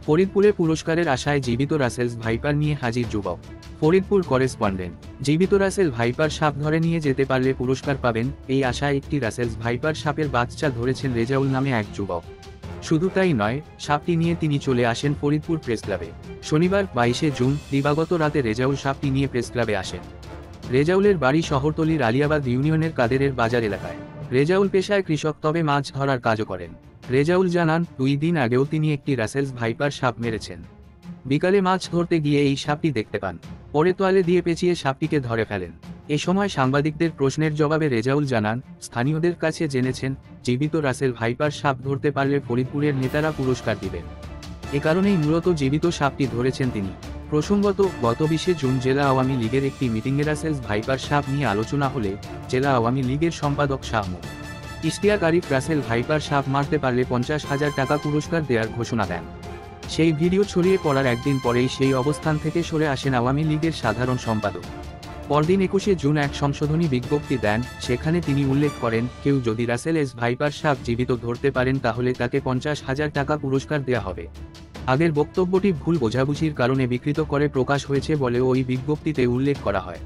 ফরিদপুরে পুরস্কারের আশায় জীবিত রাসেলস ভাইপার নিয়ে হাজির যুবক। ফরিদপুর করেসপন্ডেন্ট। জীবিত রাসেল ভাইপার সাপ ধরে নিয়ে যেতে পারলে পুরস্কার পাবেন, এই আশায় একটি রাসেলস ভাইপার সাপের বাচ্চা ধরেছেন রেজাউল নামে এক যুবক। শুধু তাই নয়, সাপটি নিয়ে তিনি চলে আসেন ফরিদপুর প্রেসক্লাবে। শনিবার 22শে জুন দিবাগত রাতে রেজাউল সাপটি নিয়ে প্রেসক্লাবে আসেন। রেজাউলের বাড়ি শহরতলির আলিয়াবাদ ইউনিয়নের কাদেরের বাজার এলাকায়। রেজাউল পেশায় কৃষক, তবে মাছ ধরার কাজও করেন। রেজাউল জানান, 2 দিন আগেও তিনি একটি রাসেলস ভাইপার সাপ মেরেছেন। বিকালে মাছ ধরতে গিয়ে এই সাপটি দেখতে পান। পরে তোয়ালে দিয়ে পেঁচিয়ে সাপটিকে ধরে ফেলেন। এ সময় সাংবাদিকদের প্রশ্নের জবাবে রেজাউল জানান, স্থানীয়দের কাছে জেনেছেন জীবিত রাসেল ভাইপার সাপ ধরতে পারলে ফরিদপুরের নেতারা পুরস্কার দিবেন। এ কারণেই মূলত জীবিত সাপটি ধরেছেন তিনি। প্রসঙ্গত, গত 20শে জুন জেলা আওয়ামী লীগের একটি মিটিংয়ে রাসেলস ভাইপার সাপ নিয়ে আলোচনা হলে জেলা আওয়ামী লীগের সম্পাদক শাহ মো. ইশতিয়াক আরিফ রাসেল ভাইপার সাপ মারতে পারলে 50,000 টাকা পুরস্কার দেওয়ার ঘোষণা দেন। সেই ভিডিও ছড়িয়ে পড়ার একদিন পরেই সেই অবস্থান থেকে সরে আসেন আওয়ামী লীগের সাধারণ সম্পাদক। পরদিন 21শে জুন এক সংশোধনী বিজ্ঞপ্তি দেন। সেখানে তিনি উল্লেখ করেন, কেউ যদি রাসেল এস ভাইপার সাপ জীবিত ধরতে পারেন তাহলে তাকে 50,000 টাকা পুরস্কার দেওয়া হবে। আগের বক্তব্যটি ভুল বোঝাবুঝির কারণে বিকৃত করে প্রকাশ হয়েছে বলেও ওই বিজ্ঞপ্তিতে উল্লেখ করা হয়।